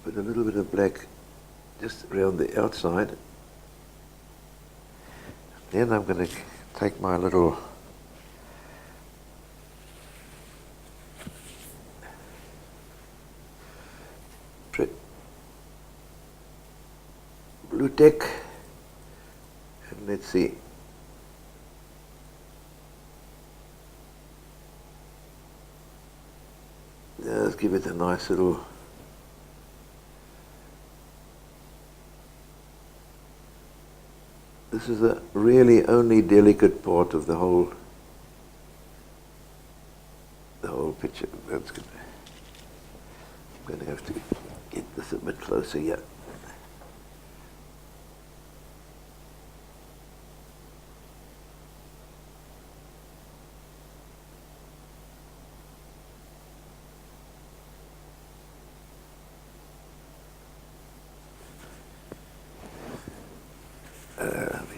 put a little bit of black just around the outside. Then I'm going to take my little blue tack, and let's see. Let's give it a nice little this is the really only delicate part of the whole picture. That's good. I'm going to have to get this a bit closer here.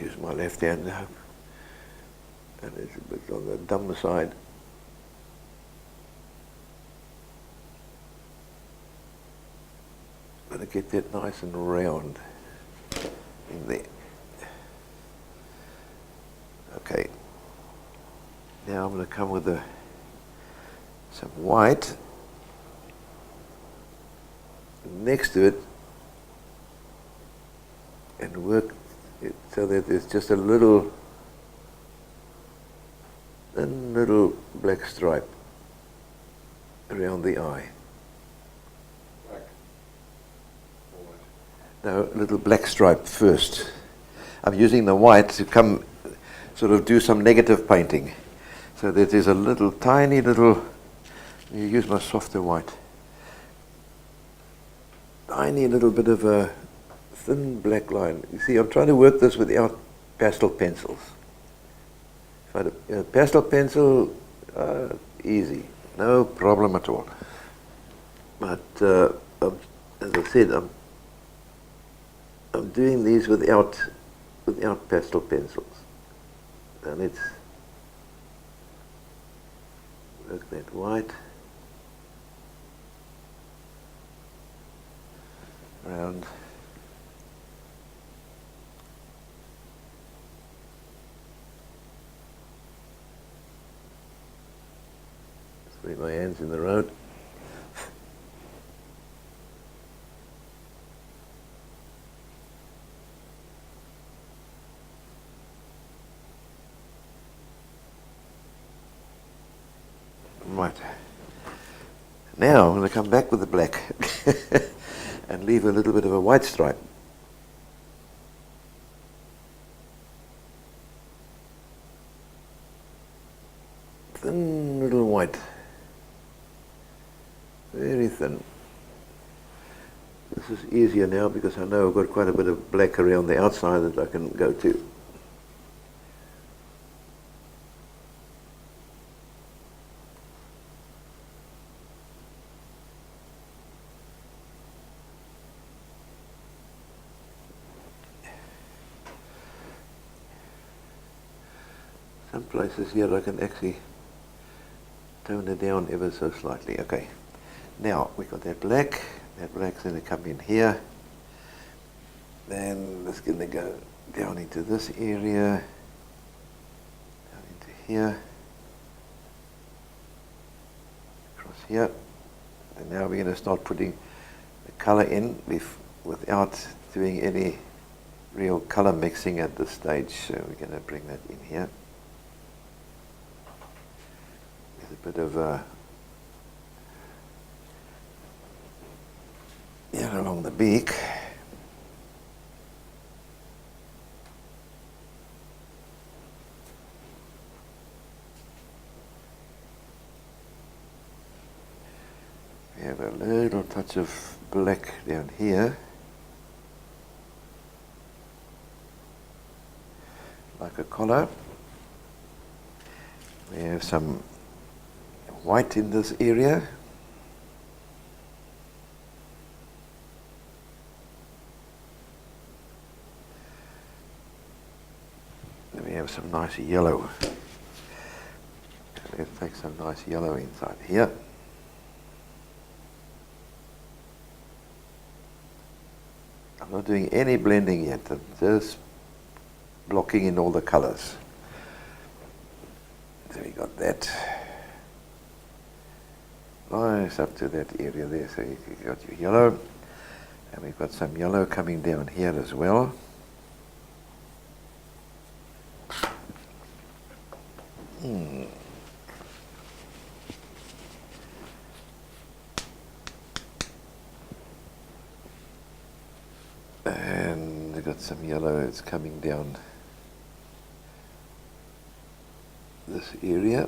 Use my left hand now, and it's a bit on the dumb side. Got to get that nice and round in there. Okay. Now I'm going to come with some white next to it and work it so that there's just a little black stripe around the eye. Black or white? No, a little black stripe first. I'm using the white to come sort of do some negative painting, so that there's a little tiny little, you use my softer white, tiny little bit of a thin black line. You see, I'm trying to work this without pastel pencils. If I had a pastel pencil, easy, no problem at all. But as I said, I'm doing these without pastel pencils, and let's work that white around. Put my hands in the road. Right. Now I'm going to come back with the black and leave a little bit of a white stripe. Thin little white. Very thin. This is easier now because I know I've got quite a bit of black around the outside that I can go to. Some places here I can actually tone it down ever so slightly. Okay. Now we've got that black's going to come in here, then it's going to go down into this area, down into here, across here, and now we're going to start putting the color in without doing any real color mixing at this stage, so we're going to bring that in here. There's a bit of along the beak. We have a little touch of black down here, like a collar. We have some white in this area. We have some nice yellow. Let's take some nice yellow inside here. I'm not doing any blending yet. I'm just blocking in all the colors. So we got that. Nice up to that area there. So you got your yellow. And we've got some yellow coming down here as well. And we've got some yellow that's coming down this area.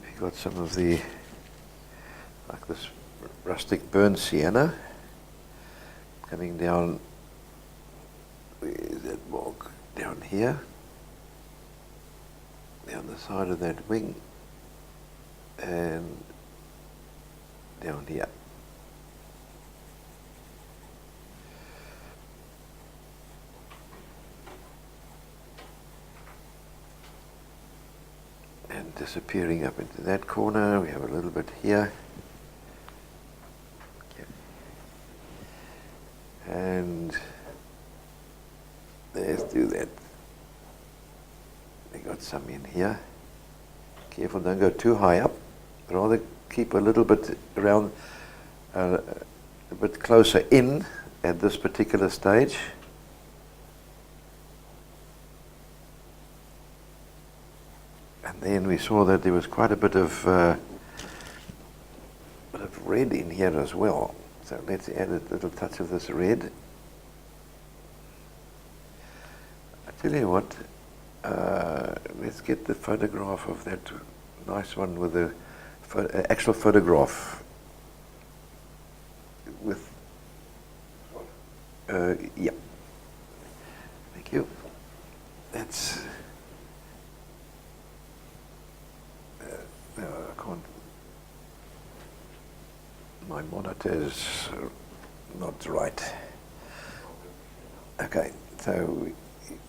We've got some of the, like this rustic burnt sienna coming down. Where is that bog? Down here, down the side of that wing, and down here. And disappearing up into that corner, we have a little bit here. Okay. And let's do that. We got some in here. Careful, don't go too high up. Rather keep a little bit around, a bit closer in at this particular stage. And then we saw that there was quite a bit of red in here as well. So let's add a little touch of this red. I tell you what, let's get the photograph of that nice one with the actual photograph with, yeah. Thank you. That's, no, I can't, my monitor is not right. Okay, so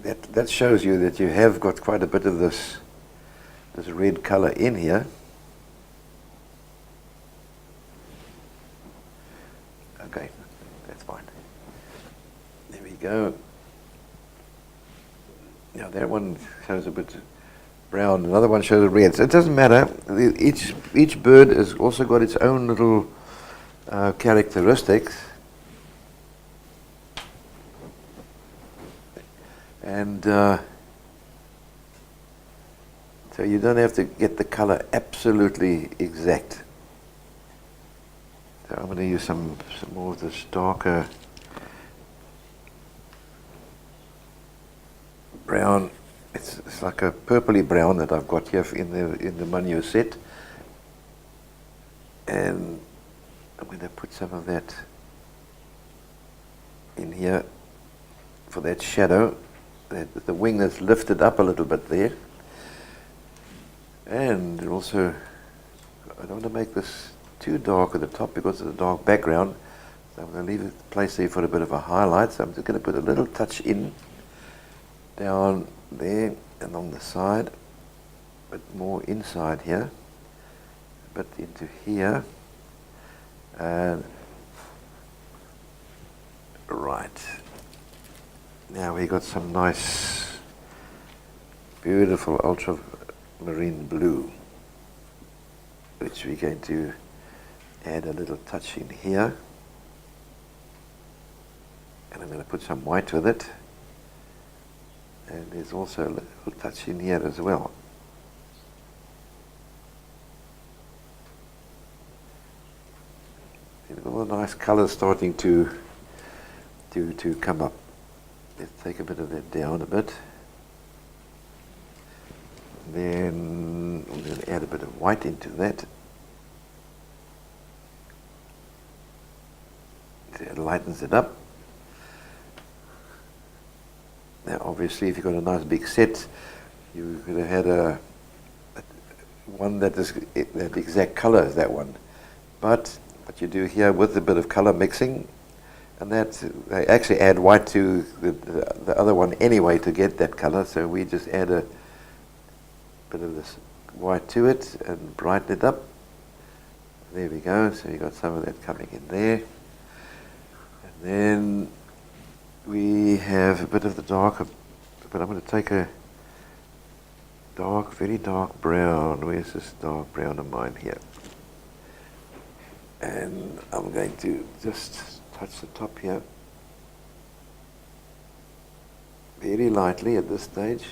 that shows you that you have got quite a bit of this red color in here. Okay, that's fine. There we go. Now that one shows a bit brown, another one shows red. So it doesn't matter. Each bird has also got its own little characteristics. And so you don't have to get the color absolutely exact. So I'm going to use some more of this darker brown. It's like a purpley brown that I've got here in the Manu set, and I'm going to put some of that in here for that shadow. The wing that's lifted up a little bit there. And also, I don't want to make this too dark at the top because of the dark background. So I'm going to leave it place there for a bit of a highlight. So I'm just going to put a little touch in, down there and on the side, but more inside here, a bit into here. And right. Now we got some nice, beautiful ultramarine blue, which we're going to add a little touch in here. And I'm going to put some white with it. And there's also a little touch in here as well. All the nice colors starting to come up. Let's take a bit of that down a bit. Then I'm going to add a bit of white into that. So it lightens it up. Now obviously if you've got a nice big set, you could have had one that is that exact color as that one. But what you do here with a bit of color mixing And that, they actually add white to the other one anyway to get that color, so we just add a bit of this white to it and brighten it up. There we go, so you got some of that coming in there. And then we have a bit of the darker, but I'm going to take a dark, very dark brown. Where's this dark brown of mine here? And I'm going to just touch the top here very lightly at this stage.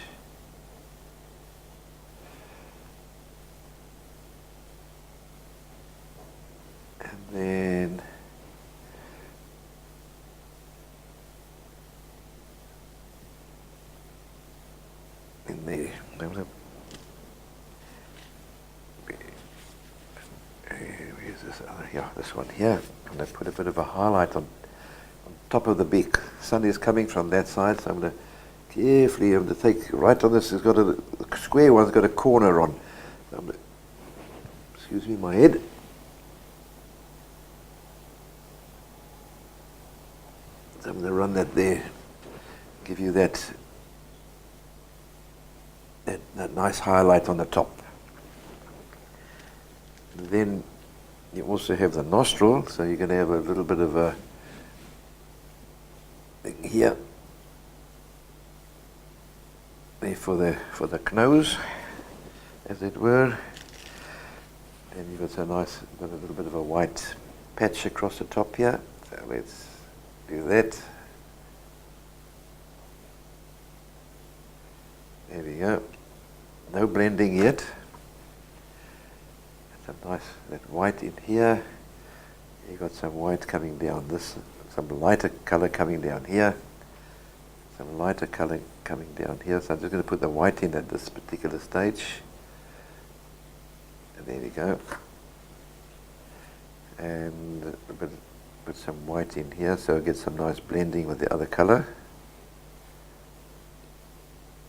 And then in there, I'm going to, where's this other, yeah, this one here. I'm going to put a bit of a highlight on top of the beak. Sun is coming from that side, so I'm going to carefully, I'm going to take right on this. It's got a, the square one's got a corner on. So I'm going to, excuse me, my head. So I'm going to run that there, give you that nice highlight on the top. And then you also have the nostril, so you're going to have a little bit of a thing here, there for the nose, as it were. And you've got so nice, got a little bit of a white patch across the top here. So let's do that. There we go. No blending yet. Some nice, that white in here. You got some white coming down this, some lighter color coming down here. Some lighter color coming down here. So I'm just going to put the white in at this particular stage. And there we go. And put some white in here so it gets some nice blending with the other color.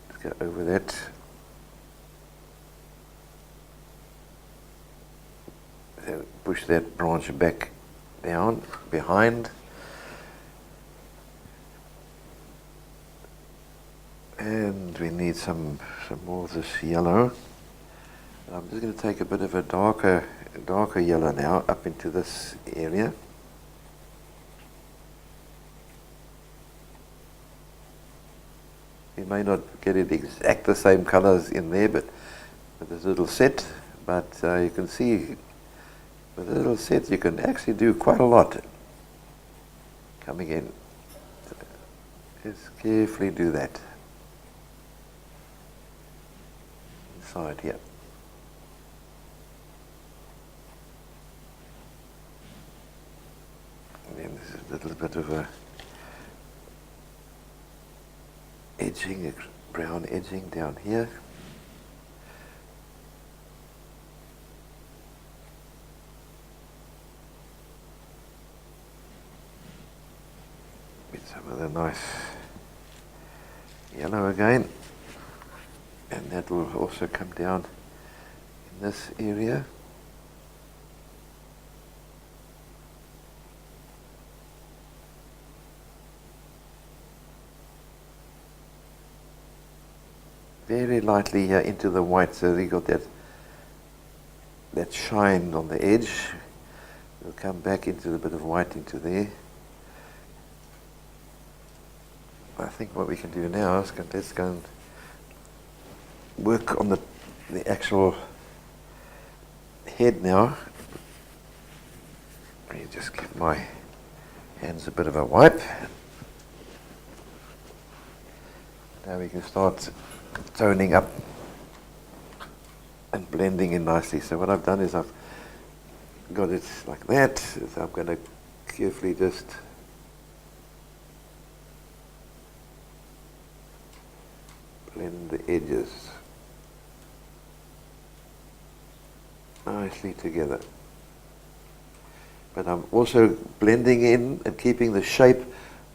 Let's go over that. So push that branch back down, behind. And we need some more of this yellow. I'm just going to take a bit of a darker yellow now up into this area. You may not get it exact the same colors in there, but with this little set, but you can see with a little set you can actually do quite a lot coming in. Just carefully do that inside here. And then there's a little bit of a edging, a brown edging down here. With some of the nice yellow again. And that will also come down in this area. Very lightly here into the white, so you got that shine on the edge. It'll come back into a bit of white into there. I think what we can do now is let's go and work on the actual head now. Let me just give my hands a bit of a wipe. Now we can start toning up and blending in nicely. So what I've done is I've got it like that. So I'm going to carefully just blend the edges nicely together. But I'm also blending in and keeping the shape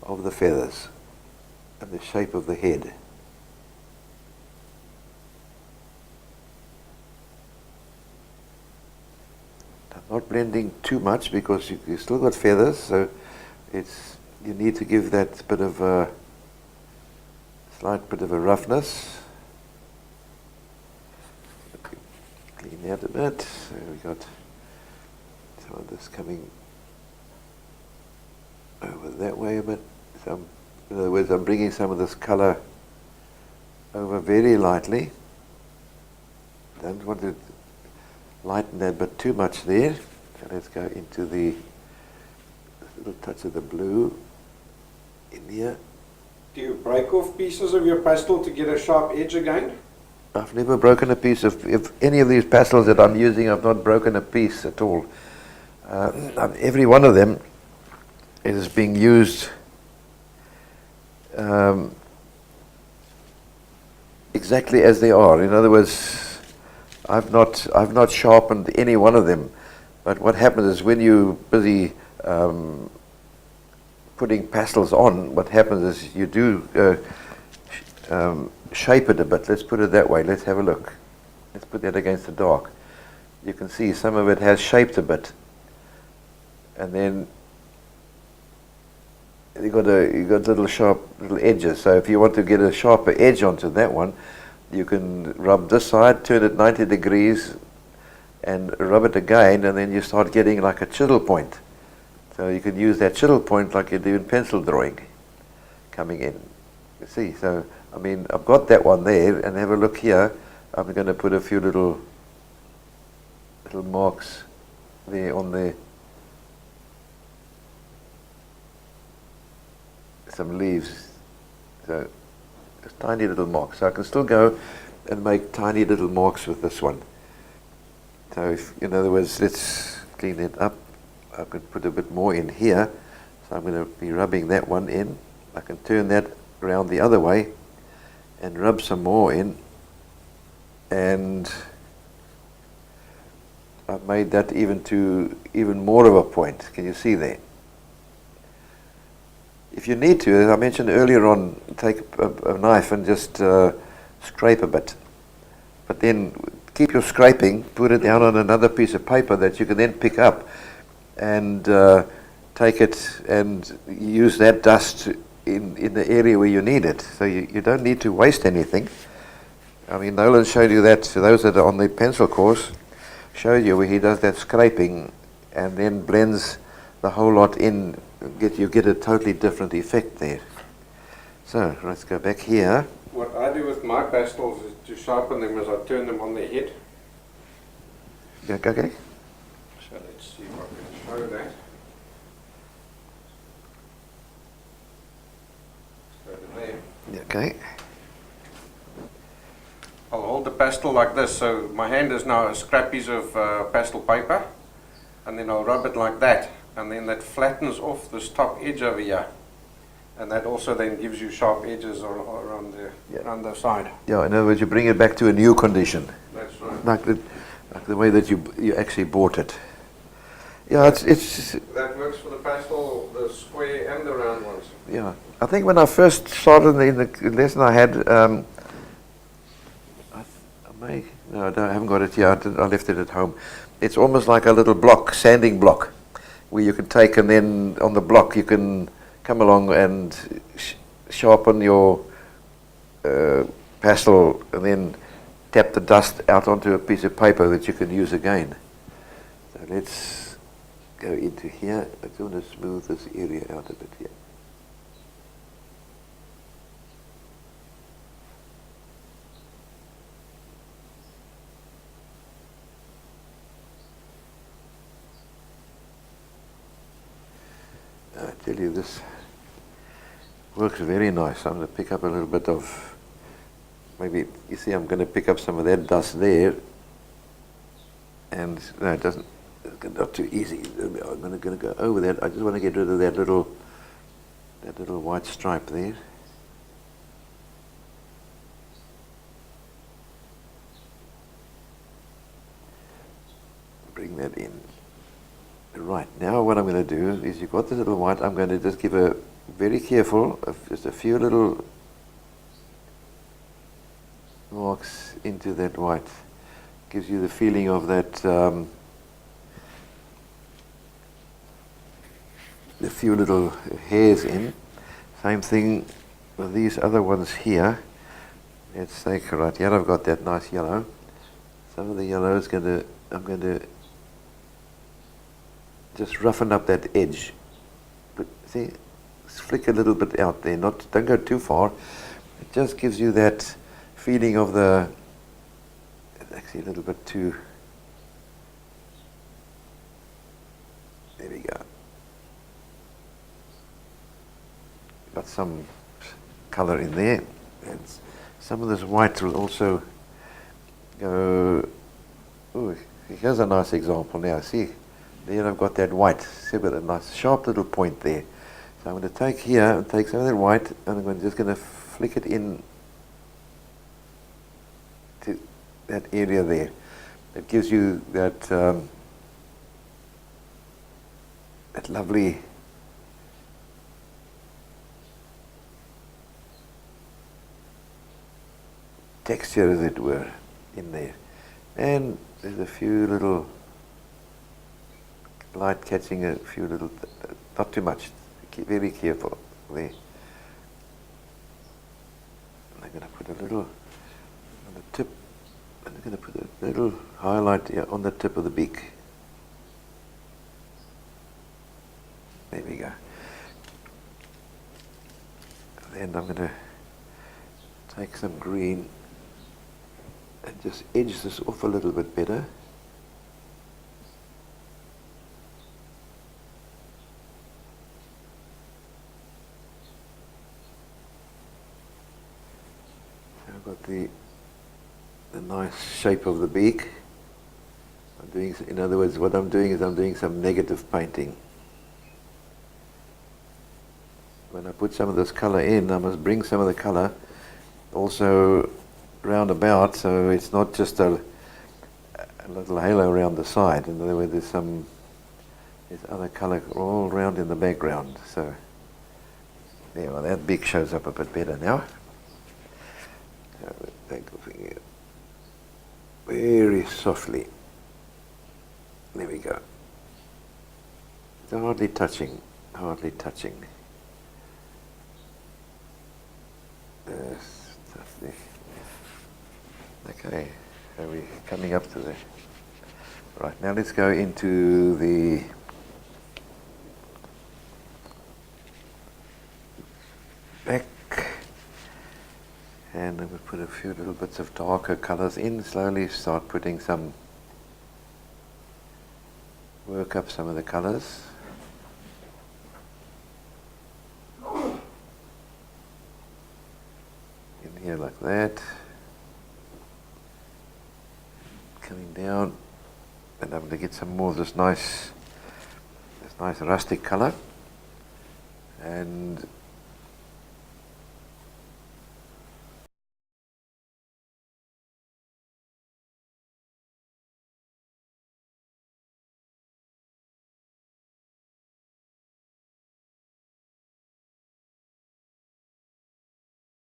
of the feathers and the shape of the head. I'm not blending too much because you still got feathers, so it's you need to give that bit of a slight bit of a roughness. Clean that a bit. So we got some of this coming over that way a bit. In other words, I'm bringing some of this colour over very lightly. Don't want to lighten that bit too much there. So let's go into the little touch of the blue in here. Do you break off pieces of your pastel to get a sharp edge again? I've never broken a piece of, if any of these pastels that I'm using, I've not broken a piece at all. Every one of them is being used exactly as they are. In other words, I've not sharpened any one of them. But what happens is when you're busy putting pastels on, what happens is you do shape it a bit. Let's put it that way. Let's have a look. Let's put that against the dark. You can see some of it has shaped a bit, and then you got little sharp little edges. So if you want to get a sharper edge onto that one, you can rub this side, turn it 90 degrees, and rub it again, and then you start getting like a chisel point. So you can use that chisel point like you do in pencil drawing, coming in. You see, so I mean, I've got that one there, and have a look here. I'm going to put a few little marks there on the some leaves. So just tiny little marks. So I can still go and make tiny little marks with this one. So if, in other words, let's clean it up. I could put a bit more in here. So I'm going to be rubbing that one in. I can turn that around the other way and rub some more in. And I've made that even more of a point. Can you see there? If you need to, as I mentioned earlier on, take a knife and just scrape a bit. But then keep your scraping, put it down on another piece of paper that you can then pick up and take it and use that dust in the area where you need it. So you don't need to waste anything. I mean, Nolan showed you that, so those that are on the pencil course, showed you where he does that scraping and then blends the whole lot in. You get a totally different effect there. So let's go back here. What I do with my pastels is to sharpen them as I turn them on their head. Okay. So let's see if I can show that. So there. Okay. I'll hold the pastel like this, so my hand is now a scrap piece of pastel paper, and then I'll rub it like that, and then that flattens off this top edge over here, and that also then gives you sharp edges around the side. Yeah, in other words, you bring it back to a new condition. That's right. Like the way that you actually bought it. Yeah, it's That works for the pastel, the square and the round ones. yeah. I think when I first started in the lesson I had, no, I haven't got it here. I left it at home. It's almost like a little block, sanding block, where you can take and then on the block you can come along and sharpen your pastel and then tap the dust out onto a piece of paper that you can use again. So let's go into here. I just want to smooth this area out a bit here. I tell you, this works very nice. I'm going to pick up a little bit of, maybe, you see, I'm going to pick up some of that dust there, and no, it doesn't, it's not too easy. I'm going to go over that. I just want to get rid of that little white stripe there. Bring that in. Right, now what I'm going to do is, you've got this little white, I'm going to just give a very careful, just a few little marks into that white. Gives you the feeling of that a few little hairs in. Same thing with these other ones here. Let's take right here. I've got that nice yellow. Some of the yellow is I'm going to just roughen up that edge. But see, flick a little bit out there. Don't go too far. It just gives you that feeling of it's actually a little bit too. There we go. Got some color in there, and some of this white will also go. Oh, here's a nice example now. See, there I've got that white. See, with a nice sharp little point there. So I'm going to take here and take some of that white, and I'm just going to flick it in to that area there. It gives you that that lovely texture, as it were, in there. And there's a few little light catching, a few little, not too much. Very careful there. I'm going to put a little on the tip. I'm going to put a little highlight here on the tip of the beak. There we go. And then I'm going to take some green and just edge this off a little bit better. I've got the nice shape of the beak. In other words, what I'm doing is I'm doing some negative painting. When I put some of this color in, I must bring some of the color also round about, so it's not just a little halo around the side. In other words, there's other color all around in the background. So there, well, that beak shows up a bit better now. So take the finger very softly. There we go. It's hardly touching, hardly touching. Okay, so we're coming up to the. Right, now let's go into the back, and then we'll put a few little bits of darker colors in. Slowly start putting some, work up some of the colors. In here like that. Coming down, and I'm going to get some more of this nice rustic color, and